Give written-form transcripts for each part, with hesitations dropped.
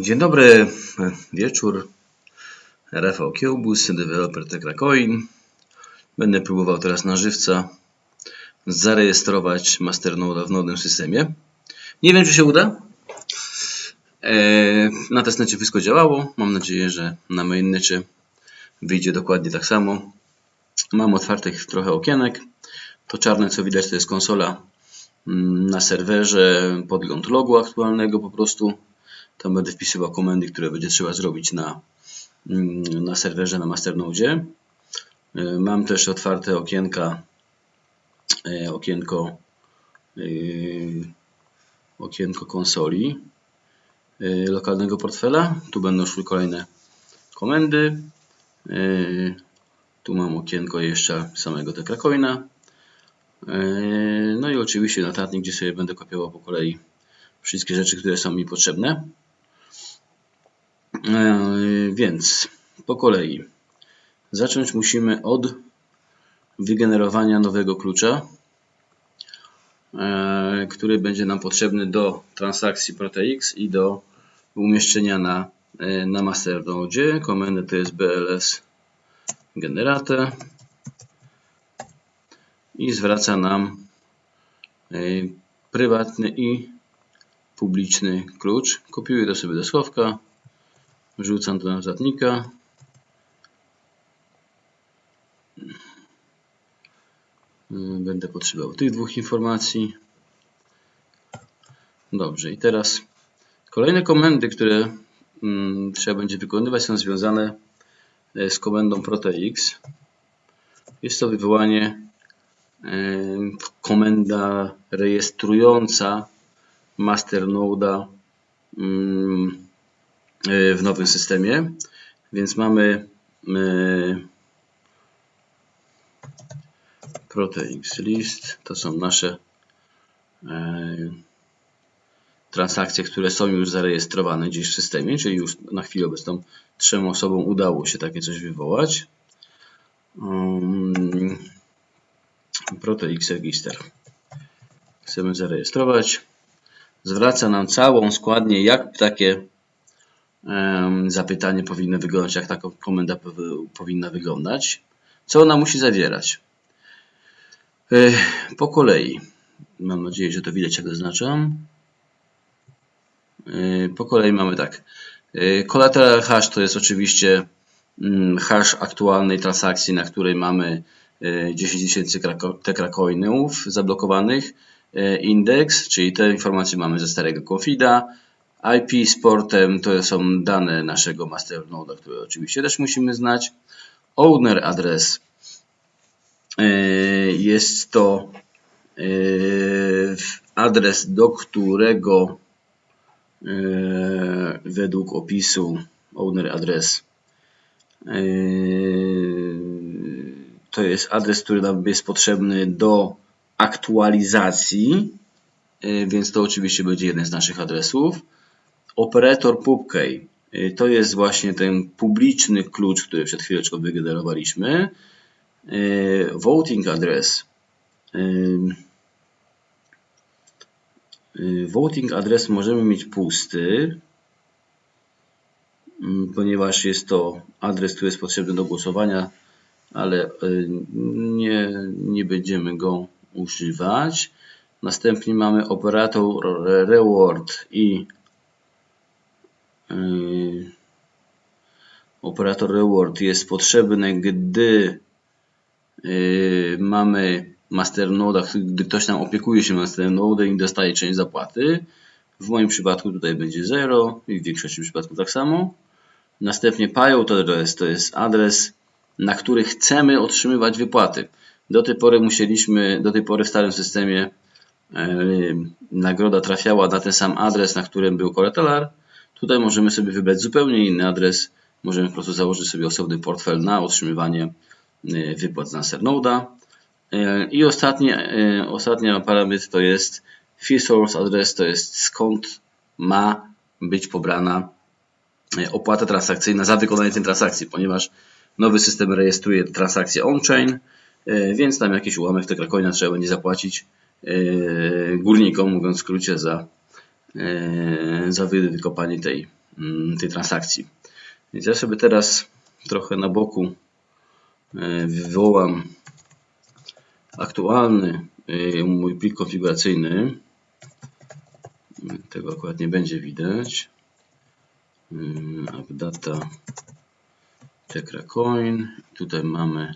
Dzień dobry, wieczór. Rafał Kiełbus, deweloper Tekracoin. Będę próbował teraz na żywca zarejestrować masternoda w nowym systemie. Nie wiem, czy się uda. Na testnecie wszystko działało. Mam nadzieję, że na mainnecie wyjdzie dokładnie tak samo. Mam otwartych trochę okienek. To czarne, co widać, to jest konsola na serwerze, podgląd logu aktualnego po prostu. Tam będę wpisywał komendy, które będzie trzeba zrobić na serwerze, na masternodzie. Mam też otwarte okienko konsoli lokalnego portfela. Tu będą szły kolejne komendy. Tu mam okienko jeszcze samego Tekracoina. No i oczywiście notatnik, gdzie sobie będę kopiował po kolei wszystkie rzeczy, które są mi potrzebne. Więc po kolei zacząć musimy od wygenerowania nowego klucza, który będzie nam potrzebny do transakcji ProteX i do umieszczenia na masternodzie. Komenda to jest bls generate i zwraca nam prywatny i publiczny klucz. Kopiuję to sobie do schowka, wrzucam do notatnika. Będę potrzebował tych dwóch informacji. Dobrze, i teraz kolejne komendy, które trzeba będzie wykonywać, są związane z komendą ProteX. Jest to wywołanie komenda rejestrująca masternoda w nowym systemie. Więc mamy ProteX list, to są nasze transakcje, które są już zarejestrowane gdzieś w systemie, czyli już na chwilę obecną 3 osobom udało się takie coś wywołać. ProteX register. Chcemy zarejestrować. Zwraca nam całą składnię, jak takie zapytanie powinno wyglądać, jak taka komenda powinna wyglądać. Co ona musi zawierać? Po kolei. Mam nadzieję, że to widać, jak zaznaczam. Po kolei mamy tak. Collateral hash to jest oczywiście hash aktualnej transakcji, na której mamy 10 000 Tekracoinów zablokowanych. Indeks, czyli te informacje mamy ze starego confida. IP z portem to są dane naszego masternoda, które oczywiście też musimy znać. Owner adres jest to adres, do którego według opisu owner adres to jest adres, który nam jest potrzebny do aktualizacji, więc to oczywiście będzie jeden z naszych adresów. Operator pubkey to jest właśnie ten publiczny klucz, który przed chwileczką wygenerowaliśmy. Voting address. Voting address możemy mieć pusty, ponieważ jest to adres, który jest potrzebny do głosowania, ale nie będziemy go używać. Następnie mamy operator reward i operator reward jest potrzebny, gdy mamy masternoda, gdy ktoś nam opiekuje się masternodem i dostaje część zapłaty. W moim przypadku tutaj będzie 0 i w większości przypadków tak samo. Następnie payout address to jest adres, na który chcemy otrzymywać wypłaty. Do tej pory w starym systemie nagroda trafiała na ten sam adres, na którym był collateral. Tutaj możemy sobie wybrać zupełnie inny adres. Możemy po prostu założyć sobie osobny portfel na otrzymywanie wypłat z masternoda. I ostatni parametr to jest fee source address, to jest skąd ma być pobrana opłata transakcyjna za wykonanie tej transakcji, ponieważ nowy system rejestruje transakcje on-chain, więc tam jakiś ułamek Tekracoina trzeba będzie zapłacić górnikom, mówiąc w skrócie, za wykopanie tej transakcji. Więc ja sobie teraz trochę na boku wywołam aktualny mój plik konfiguracyjny. Tego akurat nie będzie widać. AppData tekracoin. Tutaj mamy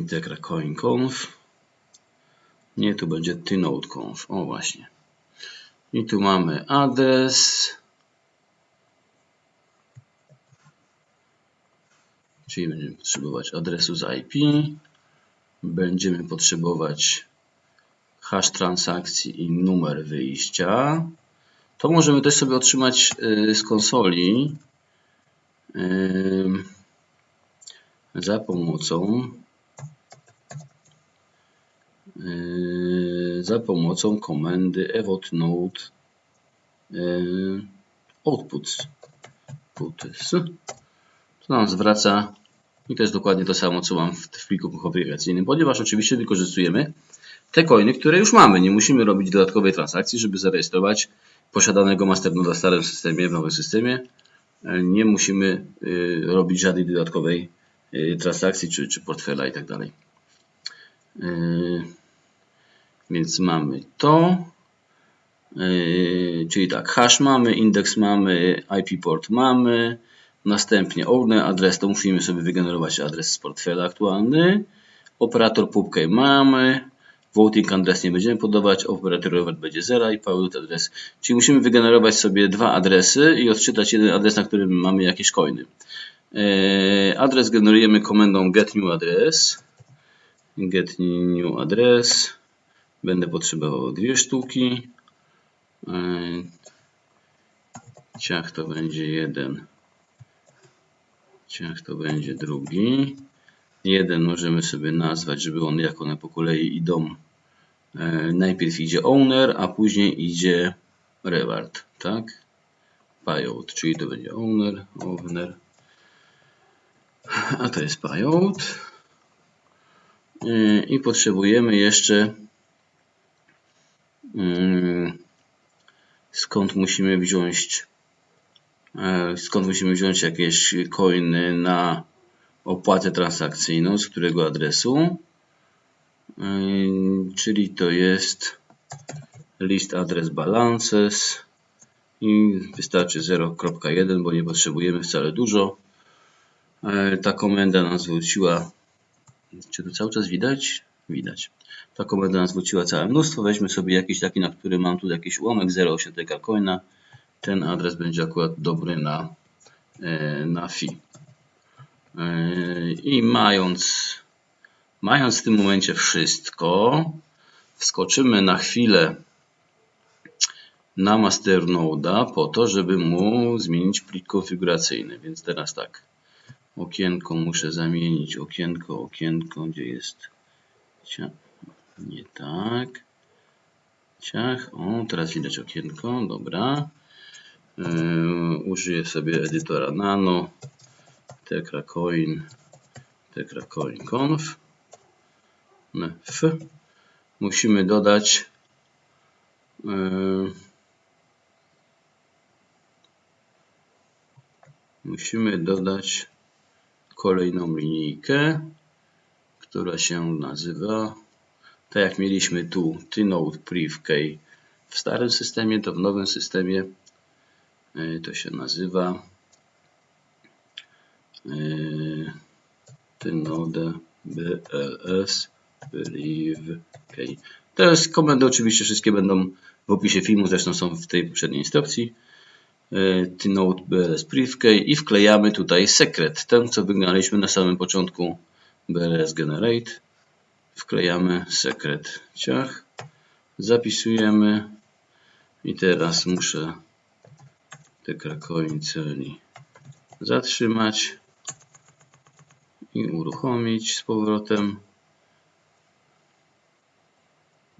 tekracoin.conf. Nie, tu będzie tnode.conf. O właśnie. I tu mamy adres. Czyli będziemy potrzebować adresu z IP. Będziemy potrzebować hash transakcji i numer wyjścia. To możemy też sobie otrzymać z konsoli za pomocą komendy evotnode outputs. To nam zwraca i to jest dokładnie to samo, co mam w pliku konfiguracyjnym, ponieważ oczywiście wykorzystujemy te coiny, które już mamy. Nie musimy robić dodatkowej transakcji, żeby zarejestrować posiadanego masternoda w starym systemie, w nowym systemie. Nie musimy robić żadnej dodatkowej transakcji czy portfela i tak dalej. Więc mamy to. Czyli tak, hash mamy, indeks mamy, IP port mamy. Następnie owner adres, to musimy sobie wygenerować adres z portfela aktualny. Operator pubkey mamy. Voting adres nie będziemy podawać, operator reward będzie 0 i payload adres. Czyli musimy wygenerować sobie dwa adresy i odczytać jeden adres, na którym mamy jakieś coiny. Adres generujemy komendą getNewAddress. GetNewAddress. Będę potrzebował 2 sztuki. Ciach to będzie jeden. Ciach to będzie drugi. Jeden możemy sobie nazwać, żeby on jak one po kolei idą. Najpierw idzie owner, a później idzie reward, tak? Payout, czyli to będzie owner, a to jest payout. I potrzebujemy jeszcze skąd musimy wziąć jakieś coiny na opłatę transakcyjną, z którego adresu, czyli to jest list address balances i wystarczy 0.1, bo nie potrzebujemy wcale dużo. Ta komenda nas zwróciła, czy to cały czas widać? Widać. Ta komenda nas zwróciła całe mnóstwo. Weźmy sobie jakiś taki, na który mam tu jakiś ułamek 0,8 coina. Ten adres będzie akurat dobry na fee. I mając w tym momencie wszystko, wskoczymy na chwilę na masternoda po to, żeby mu zmienić plik konfiguracyjny. Więc teraz tak, okienko muszę zamienić, okienko, gdzie jest? Nie tak. Ciach, o, teraz widać okienko, dobra. Użyję sobie edytora nano, tekracoin.conf. Musimy dodać kolejną linijkę, która się nazywa, tak jak mieliśmy tu tnode privkey w starym systemie, to w nowym systemie to się nazywa tnode bls privkey. Teraz komendy oczywiście wszystkie będą w opisie filmu, zresztą są w tej poprzedniej instrukcji. Tnode bls privkey i wklejamy tutaj sekret, ten co wygraliśmy na samym początku bls generate. Wklejamy sekret, ciach, zapisujemy i teraz muszę tekracoin celi zatrzymać i uruchomić z powrotem.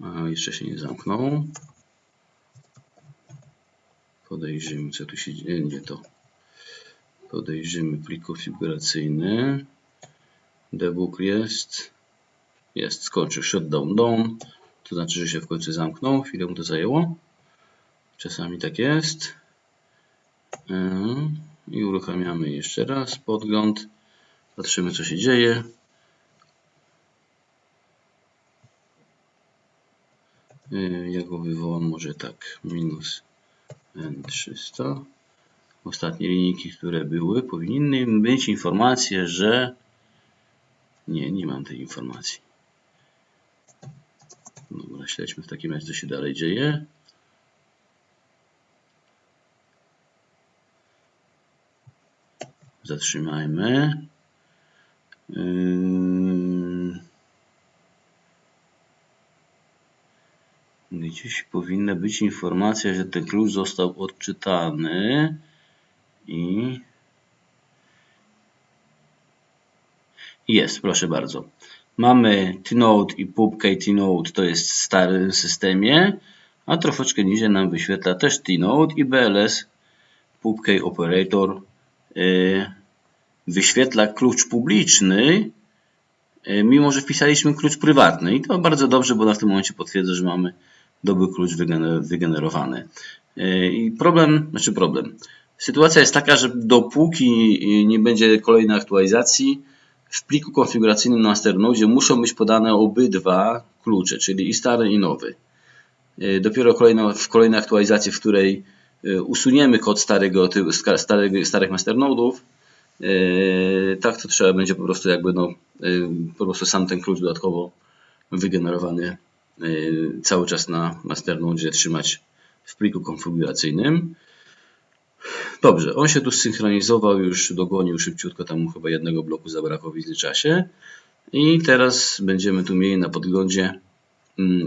A jeszcze się nie zamknął. Podejrzymy, co tu się dzieje. Nie to. Podejrzymy plik konfiguracyjny. Debug jest. Skończył shutdown down. To znaczy, że się w końcu zamknął. Chwilę mu to zajęło. Czasami tak jest. I uruchamiamy jeszcze raz podgląd. Patrzymy, co się dzieje. Ja go wywołam może tak, minus N300. Ostatnie linijki, które były, powinny mieć informację, że nie mam tej informacji. Dobra, śledźmy w takim razie, co się dalej dzieje. Zatrzymajmy. Gdzieś powinna być informacja, że ten klucz został odczytany i jest, proszę bardzo. Mamy T-Node i PubK T-Node, to jest w starym systemie, a troszeczkę niżej nam wyświetla też T-Node i BLS PubK Operator wyświetla klucz publiczny, mimo że wpisaliśmy klucz prywatny. I to bardzo dobrze, bo na w tym momencie potwierdza, że mamy dobry klucz wygenerowany. I problem. Sytuacja jest taka, że dopóki nie będzie kolejnej aktualizacji, w pliku konfiguracyjnym na Masternode muszą być podane obydwa klucze, czyli i stary, i nowy. Dopiero w kolejnej aktualizacji, w której usuniemy kod starych Masternodów, tak to trzeba będzie po prostu po prostu sam ten klucz dodatkowo wygenerowany cały czas na Masternode trzymać w pliku konfiguracyjnym. Dobrze, on się tu zsynchronizował, już dogonił szybciutko, tam mu chyba jednego bloku zabrakło w międzyczasie. I teraz będziemy tu mieli na podglądzie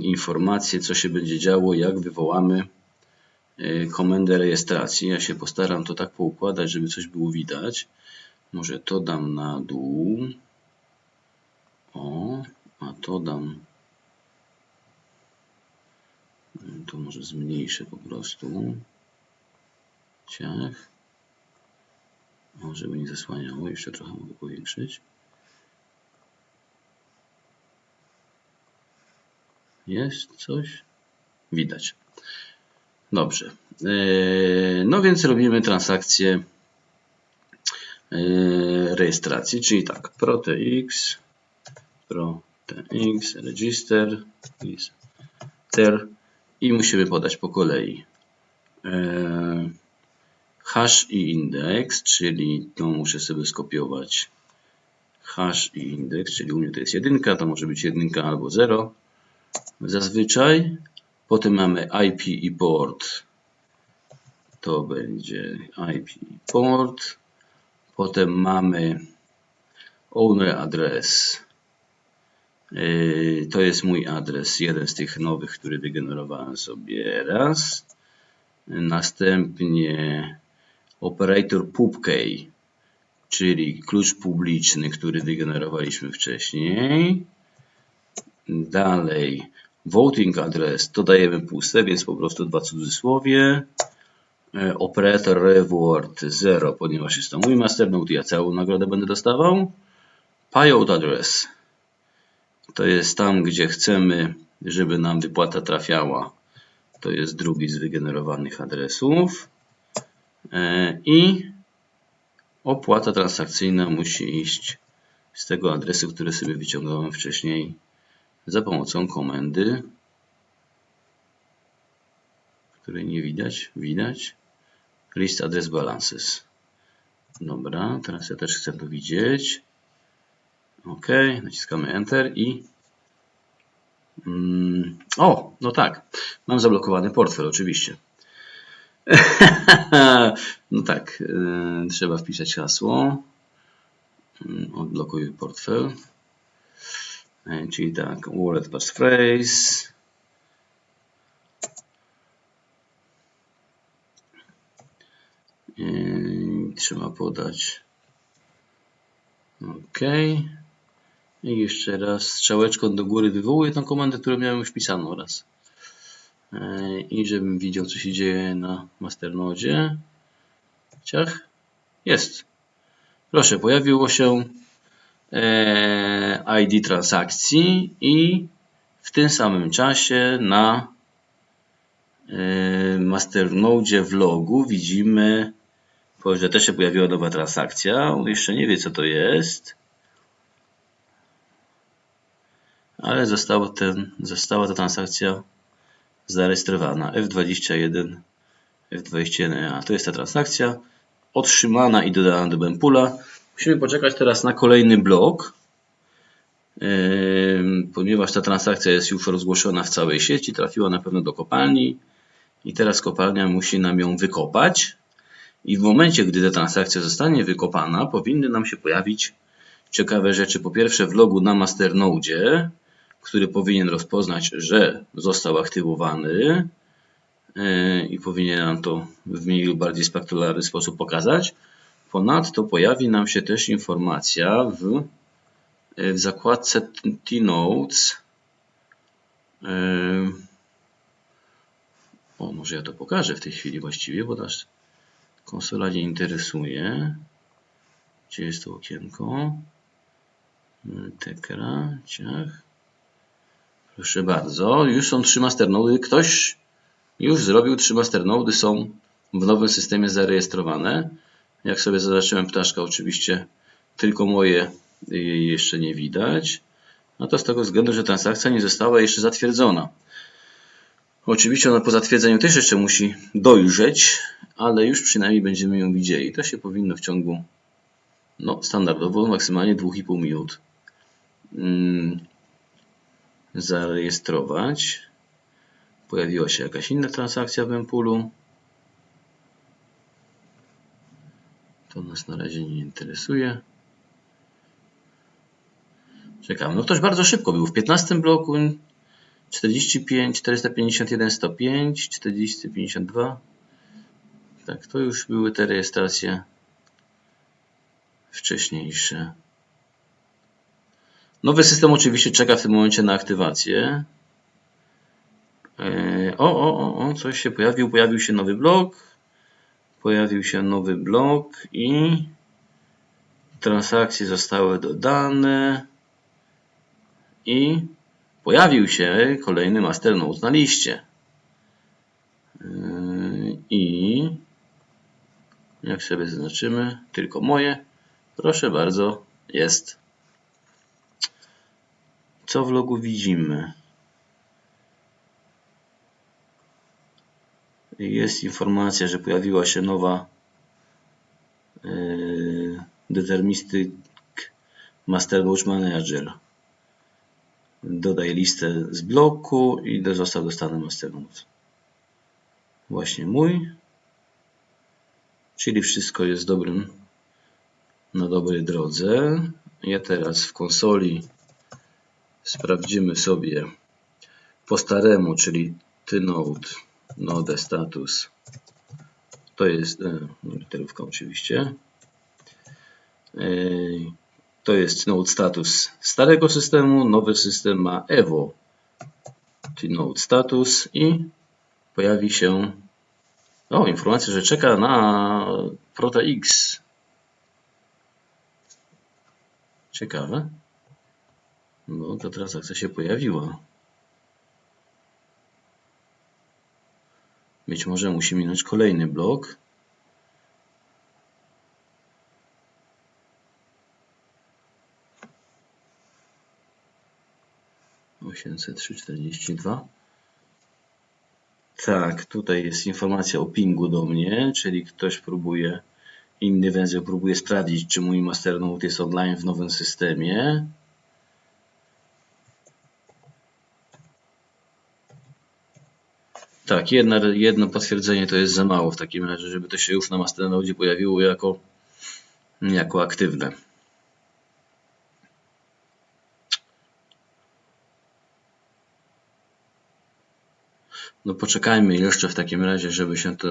informację, co się będzie działo, jak wywołamy komendę rejestracji. Ja się postaram to tak poukładać, żeby coś było widać. Może to dam na dół. O, a to dam. To może zmniejszę po prostu. Ciach. O, żeby nie zasłaniało, jeszcze trochę mogę powiększyć. Jest coś? Widać. Dobrze. No więc robimy transakcję rejestracji, czyli tak, ProTX, register, i musimy podać po kolei hash i indeks, czyli to muszę sobie skopiować hash i indeks, czyli u mnie to jest 1, to może być 1 albo 0 zazwyczaj. Potem mamy IP i port, to będzie IP i port. Potem mamy owner address, to jest mój adres, jeden z tych nowych, który wygenerowałem sobie raz. Następnie operator PubK, czyli klucz publiczny, który wygenerowaliśmy wcześniej. Dalej voting address, to dajemy puste, więc po prostu 2 cudzysłowie. Operator reward 0, ponieważ jest to mój masternode, ja całą nagrodę będę dostawał. Payout address, to jest tam, gdzie chcemy, żeby nam wypłata trafiała. To jest drugi z wygenerowanych adresów. I opłata transakcyjna musi iść z tego adresu, który sobie wyciągnąłem wcześniej za pomocą komendy, której nie widać. Widać. List address balances. Dobra, teraz ja też chcę to widzieć. OK, naciskamy Enter i o, no tak, mam zablokowany portfel oczywiście. No tak, trzeba wpisać hasło. Odblokuj portfel. Czyli tak, wallet passphrase. Trzeba podać OK. I jeszcze raz strzałeczką do góry wywołuję tą komendę, którą miałem już wpisaną raz. I żebym widział, co się dzieje na Masternodzie. Ciach. Jest. Proszę, pojawiło się ID transakcji i w tym samym czasie na Masternode w logu widzimy Po USD też się pojawiła nowa transakcja. On jeszcze nie wie, co to jest. Ale została ta transakcja zarejestrowana. F21, F21A. To jest ta transakcja otrzymana i dodana do mempoola. Musimy poczekać teraz na kolejny blok, ponieważ ta transakcja jest już rozgłoszona w całej sieci, trafiła na pewno do kopalni i teraz kopalnia musi nam ją wykopać i w momencie, gdy ta transakcja zostanie wykopana, powinny nam się pojawić ciekawe rzeczy. Po pierwsze w logu na masternode, który powinien rozpoznać, że został aktywowany i powinien nam to w mniej lub bardziej spektakularny sposób pokazać. Ponadto pojawi nam się też informacja w zakładce T-Nodes. Może ja to pokażę w tej chwili właściwie, bo nas konsola nie interesuje. Gdzie jest to okienko? Tekra, ciach. Proszę bardzo, już są 3 masternody. Ktoś już zrobił 3 masternody, są w nowym systemie zarejestrowane. Jak sobie zaznaczyłem ptaszka, oczywiście tylko moje jej jeszcze nie widać. No to z tego względu, że transakcja nie została jeszcze zatwierdzona. Oczywiście ona po zatwierdzeniu też jeszcze musi dojrzeć, ale już przynajmniej będziemy ją widzieli. To się powinno w ciągu standardowo maksymalnie 2,5 minut zarejestrować. Pojawiła się jakaś inna transakcja w mempoolu. To nas na razie nie interesuje. Czekamy. No ktoś bardzo szybko był. W 15 bloku 45, 451, 105, 40, 52. Tak, to już były te rejestracje wcześniejsze. Nowy system oczywiście czeka w tym momencie na aktywację. Coś się pojawił. Pojawił się nowy blok. Pojawił się nowy blok i transakcje zostały dodane i pojawił się kolejny masternode na liście. I jak sobie zaznaczymy, tylko moje, proszę bardzo, jest. Co w logu widzimy? Jest informacja, że pojawiła się nowa Deterministic Masternode Manager. Dodaj listę z bloku i został dostany masternode. Właśnie mój. Czyli wszystko jest na dobrej drodze. Ja teraz w konsoli sprawdzimy sobie po staremu, czyli T-Node, node status. To jest literówka oczywiście. To jest T-Node status starego systemu. Nowy system ma Evo T-Node status i pojawi się informacja, że czeka na ProteX. Ciekawe. No, ta transakcja się pojawiła. Być może musi minąć kolejny blok. $803,42. Tak, tutaj jest informacja o pingu do mnie, czyli ktoś próbuje, inny węzeł próbuje sprawdzić, czy mój masternode jest online w nowym systemie. Tak, jedno potwierdzenie to jest za mało w takim razie, żeby to się już na masternode pojawiło jako aktywne. No poczekajmy jeszcze w takim razie, żeby się to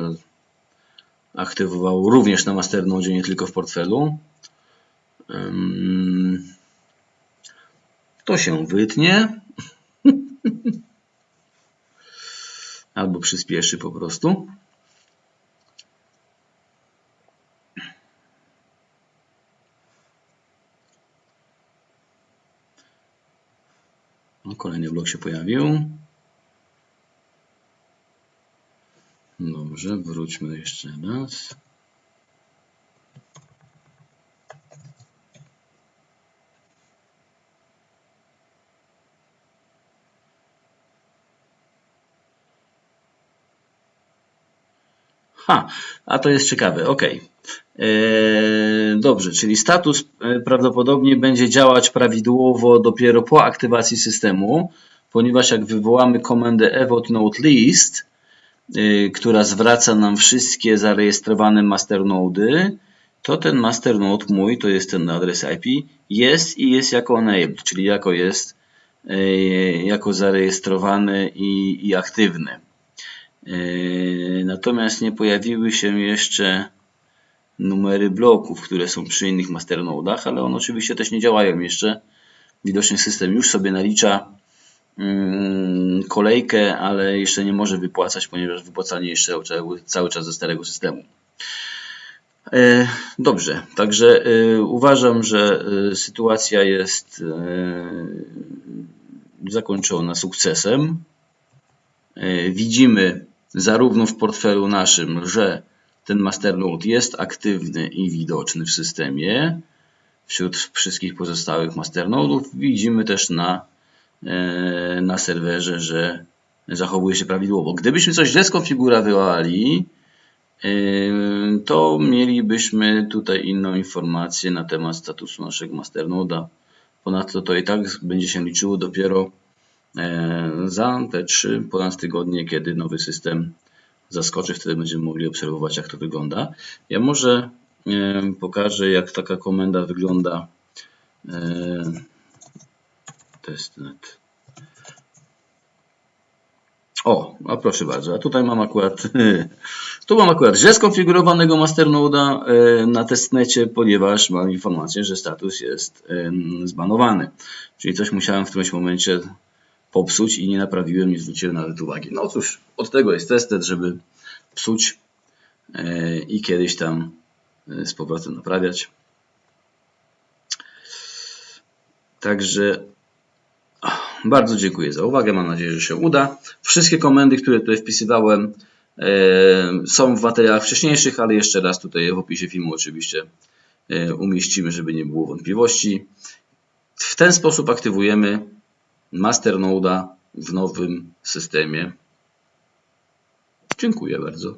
aktywowało również na masternode, nie tylko w portfelu. To się wytnie. Albo przyspieszy po prostu. Kolejny blok się pojawił. Dobrze, wróćmy jeszcze raz. A to jest ciekawe, ok. Dobrze, czyli status prawdopodobnie będzie działać prawidłowo dopiero po aktywacji systemu, ponieważ jak wywołamy komendę evot node list, która zwraca nam wszystkie zarejestrowane masternody, to ten masternode mój, to jest ten adres IP, jest jako enabled, czyli jako zarejestrowany i aktywny. Natomiast nie pojawiły się jeszcze numery bloków, które są przy innych masternodach, ale one oczywiście też nie działają jeszcze. Widocznie system już sobie nalicza kolejkę, ale jeszcze nie może wypłacać, ponieważ wypłacanie jeszcze cały czas ze starego systemu. Dobrze, także uważam, że sytuacja jest zakończona sukcesem. Widzimy zarówno w portfelu naszym, że ten masternode jest aktywny i widoczny w systemie wśród wszystkich pozostałych masternodów. Widzimy też na serwerze, że zachowuje się prawidłowo. Gdybyśmy coś źle skonfigurowali, to mielibyśmy tutaj inną informację na temat statusu naszego masternoda. Ponadto to i tak będzie się liczyło dopiero za te 3 ponad tygodnie, kiedy nowy system zaskoczy. Wtedy będziemy mogli obserwować, jak to wygląda. Ja może pokażę, jak taka komenda wygląda. Testnet. A proszę bardzo, a tutaj mam akurat źle skonfigurowanego masternoda na testnecie, ponieważ mam informację, że status jest zbanowany. Czyli coś musiałem w którymś momencie popsuć i nie naprawiłem, nie zwróciłem nawet uwagi. No cóż, od tego jest testnet, żeby psuć i kiedyś tam z powrotem naprawiać. Także bardzo dziękuję za uwagę, mam nadzieję, że się uda. Wszystkie komendy, które tutaj wpisywałem, są w materiałach wcześniejszych, ale jeszcze raz tutaj w opisie filmu oczywiście umieścimy, żeby nie było wątpliwości. W ten sposób aktywujemy masternoda w nowym systemie. Dziękuję bardzo.